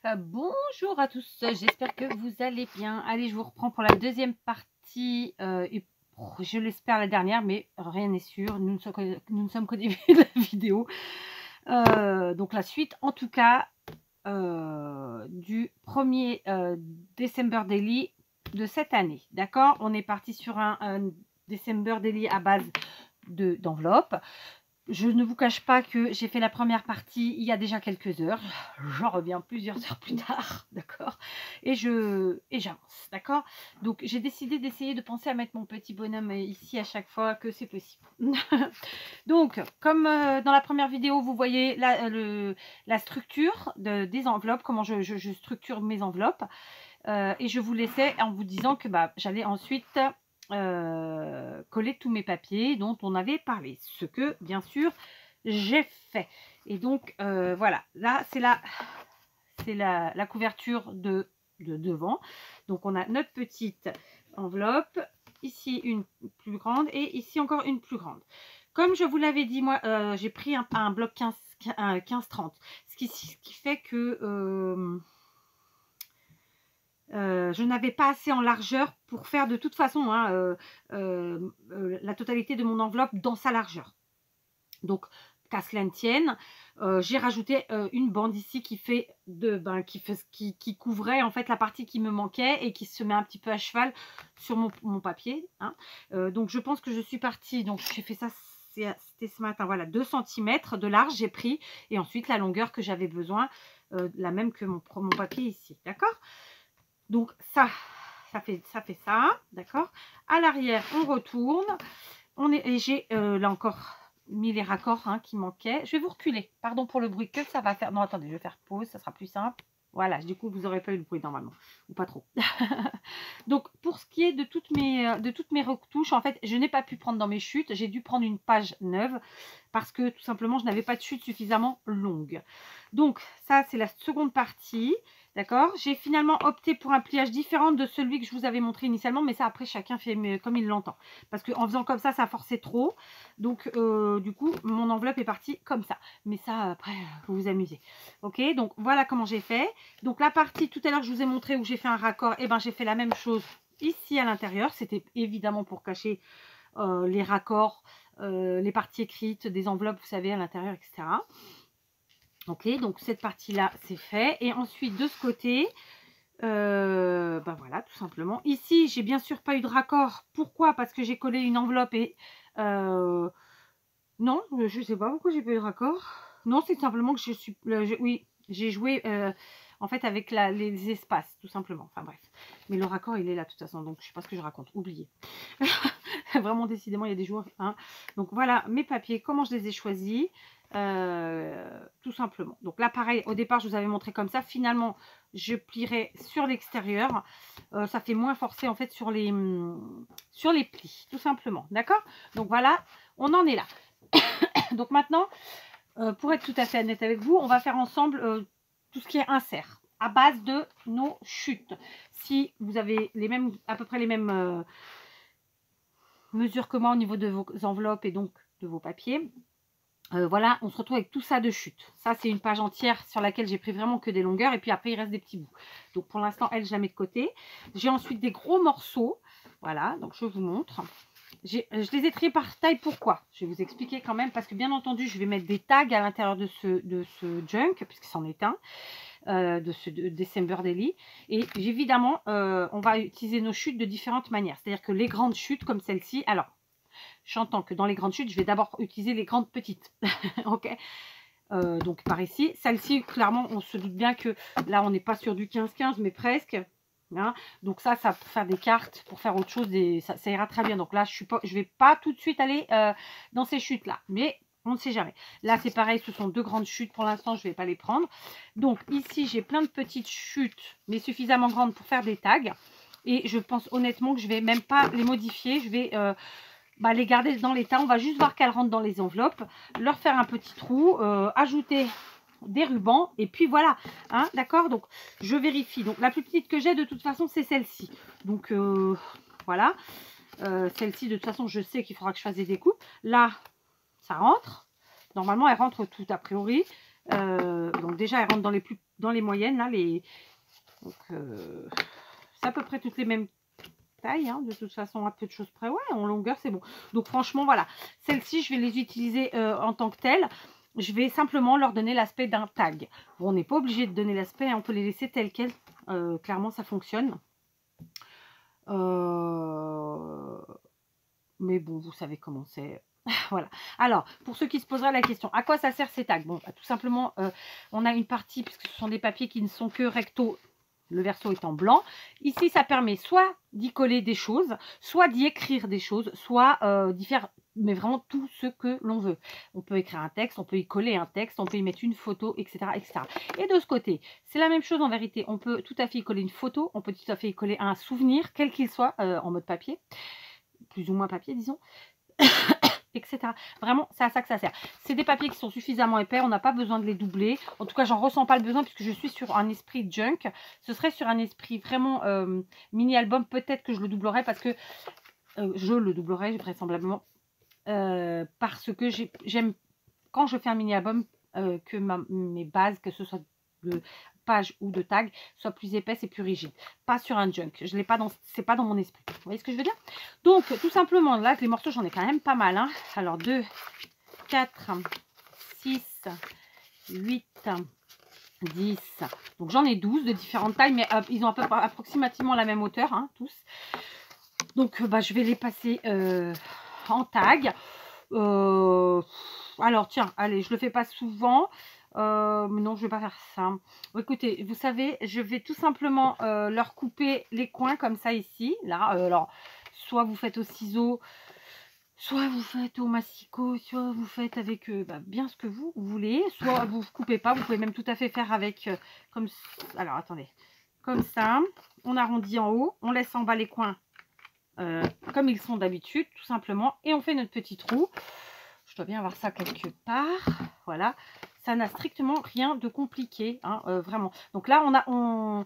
Bonjour à tous, j'espère que vous allez bien. Allez, je vous reprends pour la deuxième partie, et je l'espère la dernière, mais rien n'est sûr, nous ne sommes qu'au début de la vidéo. Donc la suite, en tout cas, du 1er December Daily de cette année. D'accord? On est parti sur un December Daily à base d'enveloppe. Je ne vous cache pas que j'ai fait la première partie il y a déjà quelques heures. J'en reviens plusieurs heures plus tard, d'accord, et j'avance, d'accord. Donc j'ai décidé d'essayer de penser à mettre mon petit bonhomme ici à chaque fois que c'est possible. Donc, comme dans la première vidéo, vous voyez la structure des enveloppes, comment je structure mes enveloppes. Et je vous laissais en vous disant que j'allais ensuite coller tous mes papiers dont on avait parlé, ce que bien sûr j'ai fait. Et donc voilà, là c'est la couverture de devant. Donc on a notre petite enveloppe, ici une plus grande et ici encore une plus grande. Comme je vous l'avais dit, moi j'ai pris un bloc 15-30, ce qui fait que je n'avais pas assez en largeur pour faire de toute façon la totalité de mon enveloppe dans sa largeur. Donc, qu'à cela ne tienne, j'ai rajouté une bande ici qui couvrait en fait la partie qui me manquait et qui se met un petit peu à cheval sur mon papier. Hein. Donc, je pense que je suis partie. Donc, j'ai fait ça. C'était ce matin, voilà, 2 cm de large, j'ai pris, et ensuite la longueur que j'avais besoin, la même que mon papier ici, d'accord. Donc ça fait ça, d'accord. À l'arrière, on retourne. Et j'ai là encore mis les raccords qui manquaient. Je vais vous reculer. Pardon pour le bruit que ça va faire. Non, attendez, je vais faire pause, ça sera plus simple. Voilà, du coup, vous n'aurez pas eu le bruit normalement. Ou pas trop. Donc, pour ce qui est de toutes mes retouches, en fait, je n'ai pas pu prendre dans mes chutes. J'ai dû prendre une page neuve parce que tout simplement, je n'avais pas de chute suffisamment longue. Donc, ça, c'est la seconde partie. D'accord? J'ai finalement opté pour un pliage différent de celui que je vous avais montré initialement, mais ça, après, chacun fait comme il l'entend. Parce qu'en faisant comme ça forçait trop. Donc, du coup, mon enveloppe est partie comme ça. Mais ça, après, vous vous amusez. Ok? Donc, voilà comment j'ai fait. Donc, la partie tout à l'heure, je vous ai montré où j'ai fait un raccord. Et ben, j'ai fait la même chose ici à l'intérieur. C'était évidemment pour cacher les raccords, les parties écrites des enveloppes, vous savez, à l'intérieur, etc. Ok, donc cette partie-là, c'est fait. Et ensuite, de ce côté, voilà, tout simplement. Ici, j'ai bien sûr pas eu de raccord. Pourquoi? Parce que j'ai collé une enveloppe et... non, je sais pas pourquoi j'ai pas eu de raccord. Non, c'est simplement que oui, j'ai joué en fait avec les espaces, tout simplement. Enfin bref. Mais le raccord, il est là de toute façon, donc je sais pas ce que je raconte. Oubliez. Vraiment, décidément, il y a des jours. Hein. Donc voilà, mes papiers, comment je les ai choisis. Tout simplement. Donc là, pareil, au départ, je vous avais montré comme ça. Finalement, je plierai sur l'extérieur. Ça fait moins forcé, en fait, sur les plis, tout simplement. D'accord? Donc voilà, on en est là. Donc maintenant, pour être tout à fait honnête avec vous, on va faire ensemble tout ce qui est insert à base de nos chutes. Si vous avez à peu près les mêmes mesures que moi au niveau de vos enveloppes et donc de vos papiers, voilà, on se retrouve avec tout ça de chute. Ça, c'est une page entière sur laquelle j'ai pris vraiment que des longueurs. Et puis après, il reste des petits bouts. Donc, pour l'instant, elle, je la mets de côté. J'ai ensuite des gros morceaux. Voilà, donc je vous montre. Je les ai triés par taille. Pourquoi? Je vais vous expliquer quand même. Parce que, bien entendu, je vais mettre des tags à l'intérieur de ce junk, puisque c'en est un. De ce December Daily. Et évidemment, on va utiliser nos chutes de différentes manières. C'est-à-dire que les grandes chutes comme celle-ci... Alors, j'entends que dans les grandes chutes, je vais d'abord utiliser les grandes petites. Ok, donc par ici. Celle-ci, clairement, on se doute bien que là, on n'est pas sur du 15-15, mais presque. Hein. Donc ça pour faire des cartes, pour faire autre chose, ça ira très bien. Donc là, je ne vais pas tout de suite aller dans ces chutes-là. Mais on ne sait jamais. Là, c'est pareil, ce sont 2 grandes chutes. Pour l'instant, je ne vais pas les prendre. Donc ici, j'ai plein de petites chutes, mais suffisamment grandes pour faire des tags. Et je pense honnêtement que je ne vais même pas les modifier. Je vais... les garder dans l'état. On va juste voir qu'elles rentrent dans les enveloppes, leur faire un petit trou, ajouter des rubans et puis voilà, hein, d'accord. Donc je vérifie. Donc la plus petite que j'ai de toute façon, c'est celle-ci. Donc voilà, celle-ci de toute façon, je sais qu'il faudra que je fasse des découpes. Là, ça rentre. Normalement, elle rentre tout a priori. Donc déjà, elles rentrent dans les moyennes, là, donc, c'est à peu près toutes les mêmes tailles, hein, de toute façon, à peu de choses près. Ouais, en longueur, c'est bon. Donc franchement, voilà. Celles-ci, je vais les utiliser en tant que telles. Je vais simplement leur donner l'aspect d'un tag. Bon, on n'est pas obligé de donner l'aspect, hein, on peut les laisser telles quelles. Clairement, ça fonctionne. Mais bon, vous savez comment c'est. Voilà. Alors, pour ceux qui se poseraient la question, à quoi ça sert ces tags? Bon, bah, tout simplement, on a une partie, puisque ce sont des papiers qui ne sont que recto, le verso étant blanc. Ici, ça permet soit d'y coller des choses, soit d'y écrire des choses, soit d'y faire, mais vraiment tout ce que l'on veut. On peut écrire un texte, on peut y coller un texte, on peut y mettre une photo, etc. etc. Et de ce côté, c'est la même chose en vérité. On peut tout à fait y coller une photo, on peut tout à fait y coller un souvenir, quel qu'il soit, en mode papier, plus ou moins papier, disons. Etc. Vraiment, c'est à ça que ça sert. C'est des papiers qui sont suffisamment épais, on n'a pas besoin de les doubler. En tout cas, j'en ressens pas le besoin puisque je suis sur un esprit junk. Ce serait sur un esprit vraiment mini-album. Peut-être que je le doublerai parce que je le doublerai vraisemblablement parce que j'aime quand je fais un mini-album que mes bases, que ce soit de page ou de tag, soient plus épaisses et plus rigides. Pas sur un junk. Je l'ai pas dans, c'est pas dans mon esprit. Vous voyez ce que je veux dire? Donc, tout simplement, là, les morceaux, j'en ai quand même pas mal. Hein. Alors, 2, 4, 6, 8, 10. Donc, j'en ai 12 de différentes tailles, mais ils ont à peu près approximativement la même hauteur, hein, tous. Donc, bah, je vais les passer en tag. Alors, tiens, allez, je le fais pas souvent. Mais non, je vais pas faire ça. Bon, écoutez, vous savez, je vais tout simplement leur couper les coins comme ça ici. Là, alors, soit vous faites au ciseau, soit vous faites au massicot, soit vous faites avec bien ce que vous voulez. Soit vous ne coupez pas, vous pouvez même tout à fait faire avec comme... Alors, attendez. Comme ça, on arrondit en haut, on laisse en bas les coins comme ils sont d'habitude, tout simplement. Et on fait notre petit trou. Je dois bien avoir ça quelque part. Voilà. Ça n'a strictement rien de compliqué, hein, vraiment. Donc là, on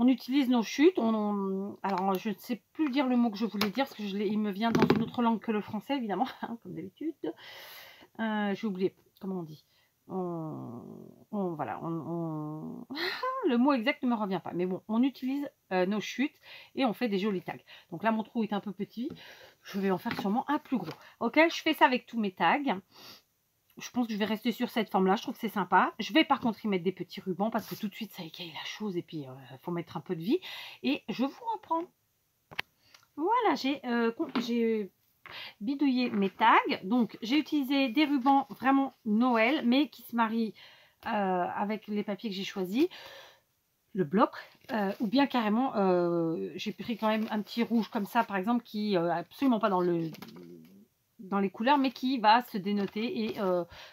utilise nos chutes. Alors, je ne sais plus dire le mot que je voulais dire, parce que il me vient dans une autre langue que le français, évidemment, hein, comme d'habitude. J'ai oublié, comment on dit. Voilà, le mot exact ne me revient pas. Mais bon, on utilise nos chutes et on fait des jolis tags. Donc là, mon trou est un peu petit. Je vais en faire sûrement un plus gros. Ok, je fais ça avec tous mes tags. Je pense que je vais rester sur cette forme-là. Je trouve que c'est sympa. Je vais par contre y mettre des petits rubans parce que tout de suite, ça écaille la chose. Et puis, il faut mettre un peu de vie. Et je vous reprends. Voilà, j'ai bidouillé mes tags. Donc, j'ai utilisé des rubans vraiment Noël, mais qui se marient avec les papiers que j'ai choisis. Le bloc. Ou bien carrément, j'ai pris quand même un petit rouge comme ça, par exemple, qui absolument pas dans les couleurs, mais qui va se dénoter. Et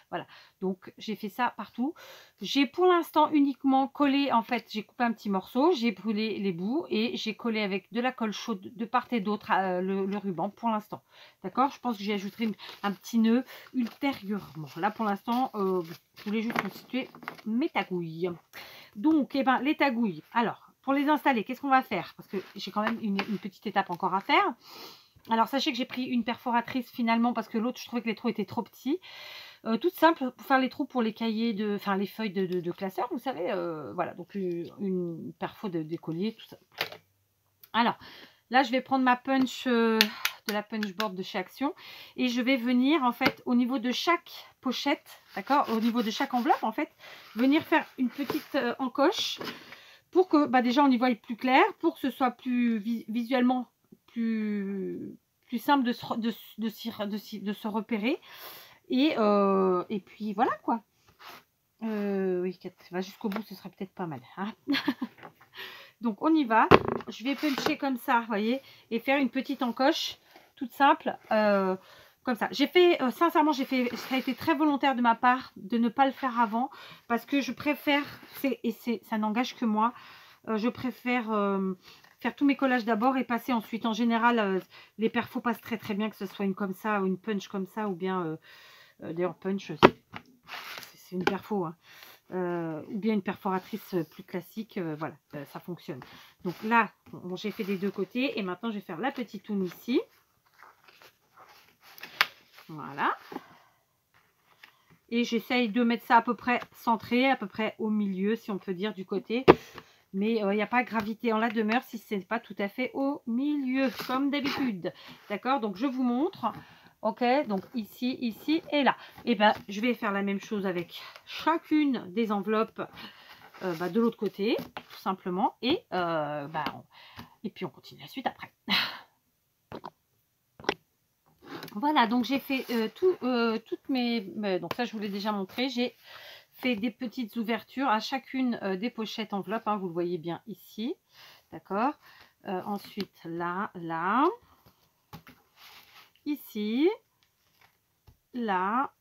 voilà, donc j'ai fait ça partout. J'ai pour l'instant uniquement collé, en fait, j'ai coupé un petit morceau, j'ai brûlé les bouts et j'ai collé avec de la colle chaude de part et d'autre le ruban pour l'instant. D'accord? Je pense que j'y ajouterai un petit nœud ultérieurement. Là, pour l'instant, je voulais juste constituer mes tagouilles. Donc, eh ben, les tagouilles. Alors, pour les installer, qu'est-ce qu'on va faire? Parce que j'ai quand même une petite étape encore à faire. Alors, sachez que j'ai pris une perforatrice finalement parce que l'autre, je trouvais que les trous étaient trop petits. Toute simple pour faire les trous pour les cahiers, enfin les feuilles de classeur, vous savez. Voilà, donc une perfo d'écolier, tout ça. Alors, là, je vais prendre ma punch de la punch board de chez Action et je vais venir en fait au niveau de chaque pochette, d'accord, au niveau de chaque enveloppe en fait, venir faire une petite encoche pour que déjà on y voie plus clair, pour que ce soit plus visuellement plus simple de se repérer et puis voilà quoi. Oui, va jusqu'au bout, ce serait peut-être pas mal, hein. Donc on y va, je vais puncher comme ça, vous voyez, et faire une petite encoche toute simple comme ça. J'ai fait, sincèrement, ça a été très volontaire de ma part de ne pas le faire avant parce que je préfère, ça n'engage que moi, je préfère faire tous mes collages d'abord et passer ensuite. En général, les perfos passent très très bien, que ce soit une comme ça ou une punch comme ça, ou bien, d'ailleurs punch, c'est une perfo, hein. Ou bien une perforatrice plus classique, voilà, ça fonctionne. Donc là, bon, j'ai fait des deux côtés et maintenant je vais faire la petite toune ici. Voilà. Et j'essaye de mettre ça à peu près centré, à peu près au milieu, si on peut dire, du côté. Mais il n'y a pas gravité en la demeure si ce n'est pas tout à fait au milieu, comme d'habitude. D'accord? Donc, je vous montre. Ok, donc ici, ici et là. Et ben, je vais faire la même chose avec chacune des enveloppes de l'autre côté, tout simplement. Et, et puis, on continue la suite après. Voilà, donc j'ai fait toutes mes... donc ça, je vous l'ai déjà montré. J'ai fait des petites ouvertures à chacune des pochettes enveloppes. Hein, vous le voyez bien ici. D'accord. Ensuite, là, là. Ici. Là.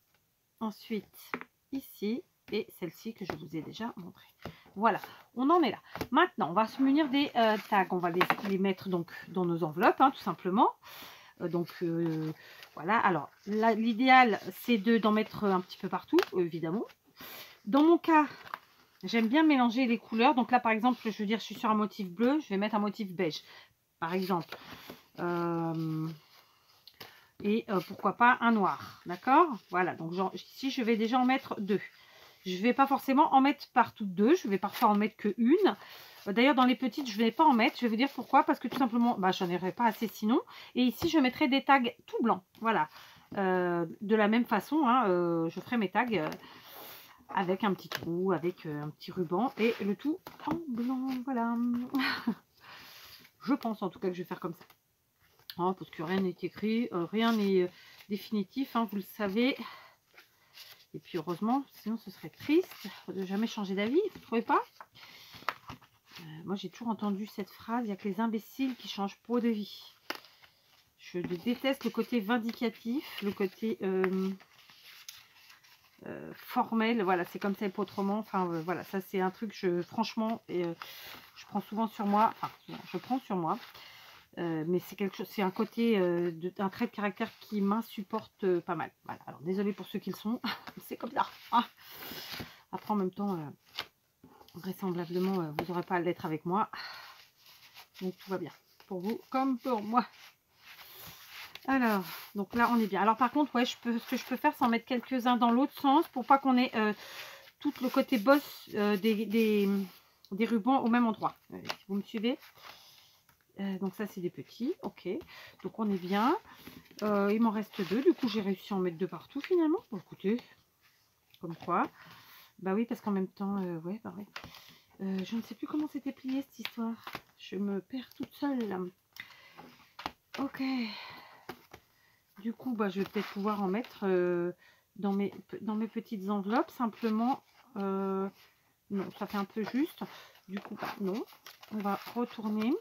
Ensuite, ici. Et celle-ci que je vous ai déjà montrée. Voilà, on en est là. Maintenant, on va se munir des tags. On va les mettre donc dans nos enveloppes, hein, tout simplement. Voilà, alors l'idéal c'est d'en mettre un petit peu partout, évidemment. Dans mon cas, j'aime bien mélanger les couleurs. Donc là, par exemple, je veux dire, je suis sur un motif bleu, je vais mettre un motif beige, par exemple. Pourquoi pas un noir, d'accord? Voilà, donc ici, je vais déjà en mettre 2. Je ne vais pas forcément en mettre partout 2, je vais parfois en mettre que une. D'ailleurs, dans les petites, je ne vais pas en mettre. Je vais vous dire pourquoi. Parce que tout simplement, je n'en aurais pas assez sinon. Et ici, je mettrai des tags tout blancs. Voilà. De la même façon, hein, je ferai mes tags avec un petit trou, avec un petit ruban. Et le tout en blanc. Voilà. Je pense en tout cas que je vais faire comme ça. Hein, parce que rien n'est écrit. Rien n'est définitif. Hein, vous le savez. Et puis heureusement, sinon ce serait triste de jamais changer d'avis. Vous ne trouvez pas? Moi, j'ai toujours entendu cette phrase, il n'y a que les imbéciles qui changent pas de vie. Je déteste le côté vindicatif, le côté formel. Voilà, c'est comme ça et pas autrement. Enfin, voilà, ça c'est un truc, franchement, je prends souvent sur moi. Enfin, je prends sur moi. Mais c'est quelque chose, c'est un côté, un trait de caractère qui m'insupporte pas mal. Voilà, alors désolée pour ceux qui le sont, c'est comme ça. Ah. Après, en même temps... vraisemblablement, vous n'aurez pas à l'être avec moi. Donc, tout va bien. Pour vous comme pour moi. Alors, donc là, on est bien. Alors, par contre, ouais, ce que je peux faire, c'est en mettre quelques-uns dans l'autre sens pour pas qu'on ait tout le côté bosse des rubans au même endroit. Si vous me suivez. Donc, ça, c'est des petits. Ok. Donc, on est bien. Il m'en reste 2. Du coup, j'ai réussi à en mettre 2 partout, finalement. Bon, écoutez, comme quoi. Bah oui, parce qu'en même temps, ouais, bah ouais. Je ne sais plus comment c'était plié cette histoire. Je me perds toute seule là. Ok. Du coup, je vais peut-être pouvoir en mettre dans mes petites enveloppes. Simplement, non, ça fait un peu juste. Du coup, non. On va retourner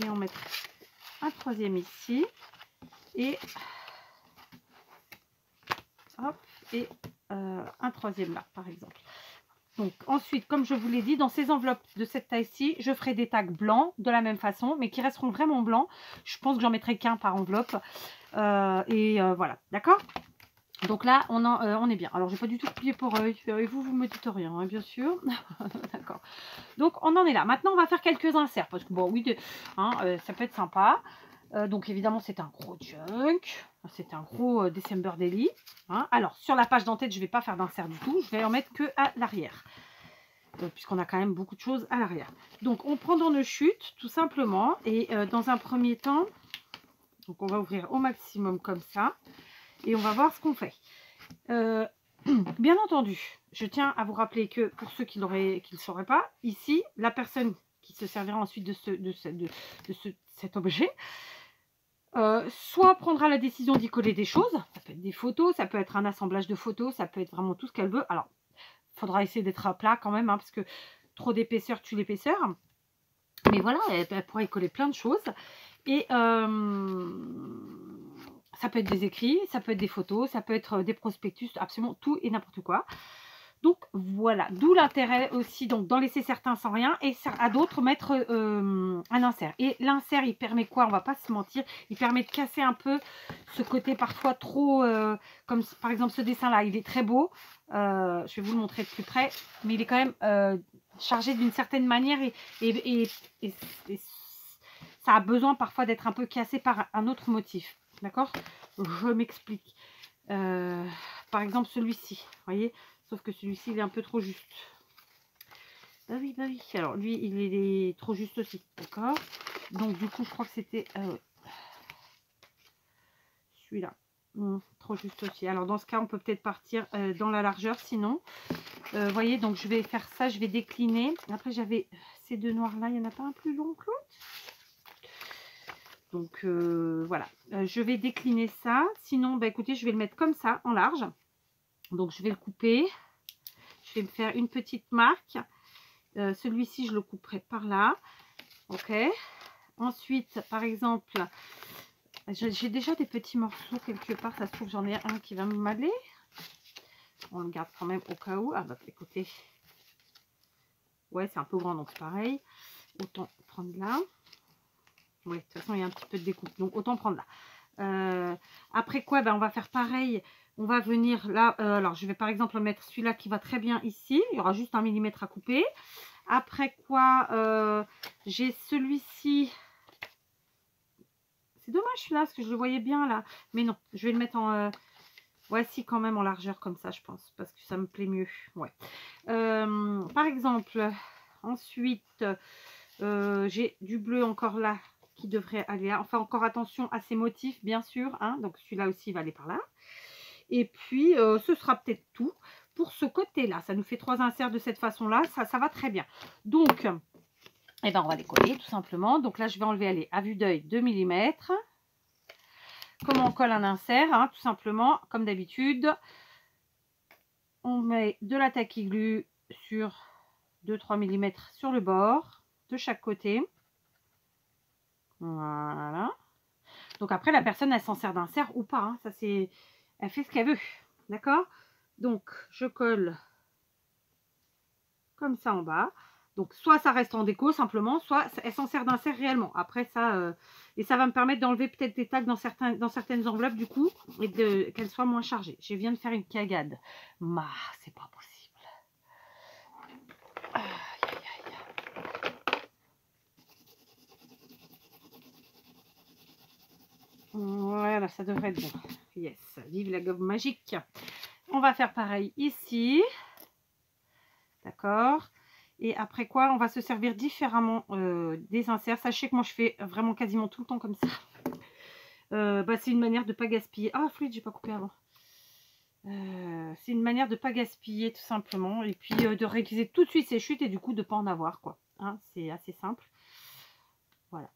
et en mettre un troisième ici. Et hop, et un troisième là, par exemple. Donc ensuite, comme je vous l'ai dit, dans ces enveloppes de cette taille-ci, je ferai des tags blancs de la même façon, mais qui resteront vraiment blancs. Je pense que j'en mettrai qu'un par enveloppe. Voilà, d'accord? Donc là, on est bien. Alors, je n'ai pas du tout plié pour œil. Et vous me dites rien, hein, bien sûr. D'accord. Donc, on en est là. Maintenant, on va faire quelques inserts. Parce que, bon, oui, ça peut être sympa. Donc, évidemment, c'est un gros junk. C'est un gros December Daily. Hein. Alors, sur la page d'en-tête, je ne vais pas faire d'insert du tout. Je vais en mettre que à l'arrière. Puisqu'on a quand même beaucoup de choses à l'arrière. Donc, on prend dans nos chutes, tout simplement. Et dans un premier temps, donc on va ouvrir au maximum comme ça. Et on va voir ce qu'on fait. Bien entendu, je tiens à vous rappeler que pour ceux qui ne le sauraient pas, ici, la personne qui se servira ensuite de cet objet, soit prendra la décision d'y coller des choses, ça peut être des photos, ça peut être un assemblage de photos, ça peut être vraiment tout ce qu'elle veut. Alors, il faudra essayer d'être à plat quand même, hein, parce que trop d'épaisseur tue l'épaisseur. Mais voilà, elle pourra y coller plein de choses. Et ça peut être des écrits, ça peut être des photos, ça peut être des prospectus, absolument tout et n'importe quoi. Donc voilà, d'où l'intérêt aussi d'en laisser certains sans rien et à d'autres mettre un insert. Et l'insert, il permet quoi? On va pas se mentir, il permet de casser un peu ce côté parfois trop, comme par exemple ce dessin-là, il est très beau. Je vais vous le montrer de plus près, mais il est quand même chargé d'une certaine manière et ça a besoin parfois d'être un peu cassé par un autre motif. D'accord? Je m'explique. par exemple celui-ci, vous voyez, sauf que celui-ci il est un peu trop juste. Bah oui, alors lui il est trop juste aussi, d'accord. Donc du coup je crois que c'était celui-là, trop juste aussi. Alors dans ce cas on peut peut-être partir dans la largeur, sinon vous voyez, donc je vais faire ça, je vais décliner. Après j'avais ces deux noirs là, il n'y en a pas un plus long que l'autre. Donc voilà, je vais décliner ça. Sinon, bah, écoutez, je vais le mettre comme ça, en large. Donc je vais le couper. Je vais me faire une petite marque. Celui-ci, je le couperai par là. Ok. Ensuite, par exemple, j'ai déjà des petits morceaux quelque part. Ça se trouve, j'en ai un qui va me m'aller. On le garde quand même au cas où. Ah bah écoutez. Ouais, c'est un peu grand, donc c'est pareil. Autant prendre là. Oui, de toute façon, il y a un petit peu de découpe. Donc, autant prendre là. Après quoi, ben, on va faire pareil. On va venir là. Alors, je vais par exemple mettre celui-là qui va très bien ici. Il y aura juste 1 millimètre à couper. Après quoi, j'ai celui-ci. C'est dommage celui-là, parce que je le voyais bien là. Mais non, je vais le mettre en... voici quand même en largeur comme ça, je pense. Parce que ça me plaît mieux. Ouais. Par exemple, ensuite, j'ai du bleu encore là qui devrait aller là. Enfin, encore attention à ces motifs, bien sûr. Hein. Donc, celui-là aussi va aller par là. Et puis, ce sera peut-être tout pour ce côté-là. Ça nous fait 3 inserts de cette façon-là. Ça va très bien. Donc, eh ben, on va les coller tout simplement. Donc là, je vais enlever, allez, à vue d'œil, 2 mm. Comment on colle un insert, hein, tout simplement, comme d'habitude. On met de la taquiglu sur 2-3 mm sur le bord, de chaque côté. Voilà. Donc après, la personne, elle s'en sert d'insert ou pas. Hein. Ça, c'est... Elle fait ce qu'elle veut. D'accord? Donc, je colle comme ça en bas. Donc, soit ça reste en déco simplement, soit elle s'en sert d'insert réellement. Après, ça... Et ça va me permettre d'enlever peut-être des tags dans certaines enveloppes, du coup, et qu'elles soient moins chargées. Je viens de faire une cagade. C'est pas possible. Aïe, aïe, aïe. Voilà, ça devrait être bon. Yes, vive la gomme magique. On va faire pareil ici. D'accord. Et après quoi, on va se servir différemment des inserts. Sachez que moi, je fais vraiment quasiment tout le temps comme ça. C'est une manière de ne pas gaspiller. Ah, fluide, j'ai pas coupé avant. C'est une manière de ne pas gaspiller tout simplement. Et puis de réutiliser tout de suite ses chutes et du coup de ne pas en avoir, quoi. Hein, c'est assez simple. Voilà.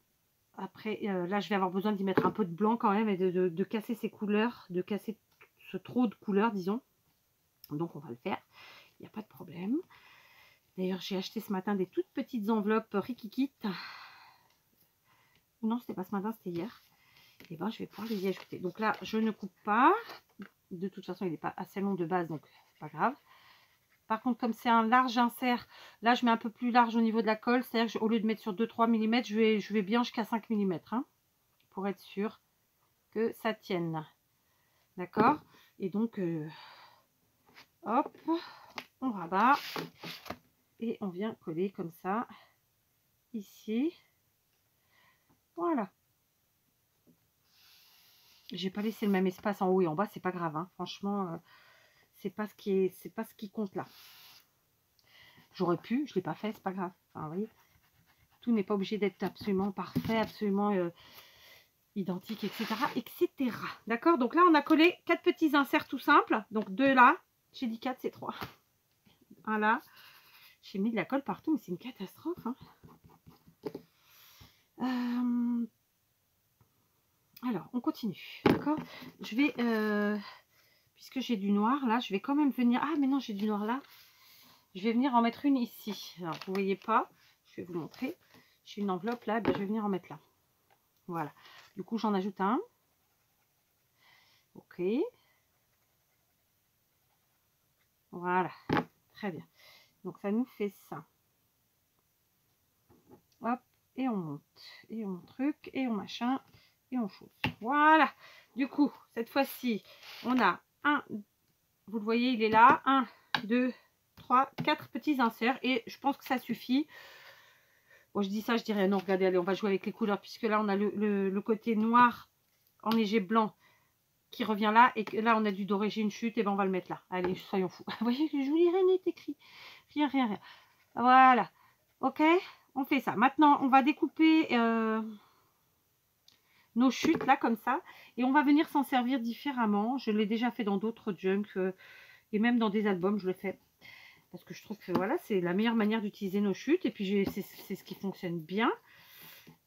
Après, là, je vais avoir besoin d'y mettre un peu de blanc quand même et de casser ces couleurs, de casser ce trop de couleurs, disons. Donc, on va le faire. Il n'y a pas de problème. D'ailleurs, j'ai acheté ce matin des toutes petites enveloppes Rikikit. Non, c'était pas ce matin, c'était hier. Et ben, je vais pouvoir les y ajouter. Donc là, je ne coupe pas. De toute façon, il n'est pas assez long de base, donc c'est pas grave. Par contre, comme c'est un large insert, là, je mets un peu plus large au niveau de la colle. C'est-à-dire qu'au lieu de mettre sur 2-3 mm, je vais bien jusqu'à 5 mm. Hein, pour être sûr que ça tienne. D'accord? Et donc, hop, on rabat. Et on vient coller comme ça. Ici. Voilà. J'ai pas laissé le même espace en haut et en bas, c'est pas grave. Hein. Franchement, c'est pas ce qui compte là. J'aurais pu, je l'ai pas fait, c'est pas grave. Enfin, vous voyez, tout n'est pas obligé d'être absolument parfait, absolument identique, etc. etc. D'accord? Donc là, on a collé 4 petits inserts tout simples. Donc 2 là. J'ai dit 4, c'est 3. 1 là. J'ai mis de la colle partout, mais c'est une catastrophe. Hein. Alors, on continue. D'accord? Je vais... puisque j'ai du noir là, je vais quand même venir... Ah, mais non, j'ai du noir là. Je vais venir en mettre une ici. Alors, vous voyez pas. Je vais vous montrer. J'ai une enveloppe là. Ben, je vais venir en mettre là. Voilà. Du coup, j'en ajoute un. Ok. Voilà. Très bien. Donc, ça nous fait ça. Hop. Et on monte. Et on truc. Et on machin. Et on chose. Voilà. Du coup, cette fois-ci, on a un... Vous le voyez, il est là. 1, 2, 3, 4 petits inserts. Et je pense que ça suffit. Bon, je dis ça, je dirais non, regardez, allez, on va jouer avec les couleurs. Puisque là, on a le côté noir enneigé blanc qui revient là, et que là on a du doré, j'ai une chute, et ben on va le mettre là. Allez, soyons fous. Vous voyez que je vous rien n'est écrit. Rien, rien, rien. Voilà. Ok, on fait ça. Maintenant, on va découper nos chutes là comme ça, et on va venir s'en servir différemment. Je l'ai déjà fait dans d'autres junks et même dans des albums, je le fais parce que je trouve que voilà, c'est la meilleure manière d'utiliser nos chutes, et puis c'est ce qui fonctionne bien.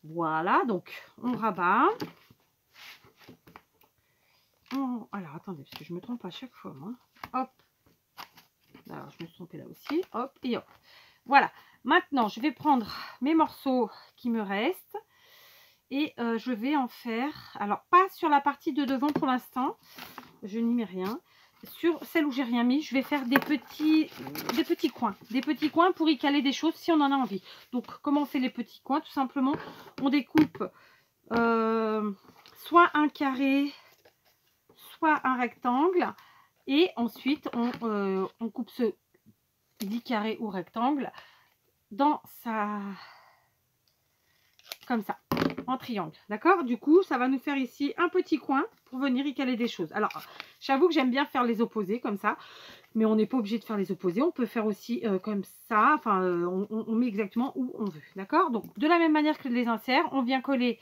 Voilà, donc on rabat. Alors attendez, parce que je me trompe à chaque fois, moi. Hop. Alors je me suis trompée là aussi. Hop et hop. Voilà. Maintenant, je vais prendre mes morceaux qui me restent. Et je vais en faire, alors pas sur la partie de devant pour l'instant, je n'y mets rien. Sur celle où j'ai rien mis, je vais faire des petits coins pour y caler des choses si on en a envie. Donc comment on fait les petits coins? Tout simplement, on découpe soit un carré, soit un rectangle, et ensuite on coupe ce dit carré ou rectangle dans sa... comme ça, en triangle, d'accord? Du coup, ça va nous faire ici un petit coin pour venir y caler des choses. Alors, j'avoue que j'aime bien faire les opposés comme ça, mais on n'est pas obligé de faire les opposés. On peut faire aussi comme ça, enfin, on met exactement où on veut, d'accord? Donc, de la même manière que les inserts, on vient coller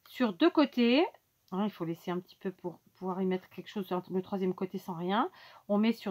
sur deux côtés. Hein, il faut laisser un petit peu pour pouvoir y mettre quelque chose sur le troisième côté sans rien. On met sur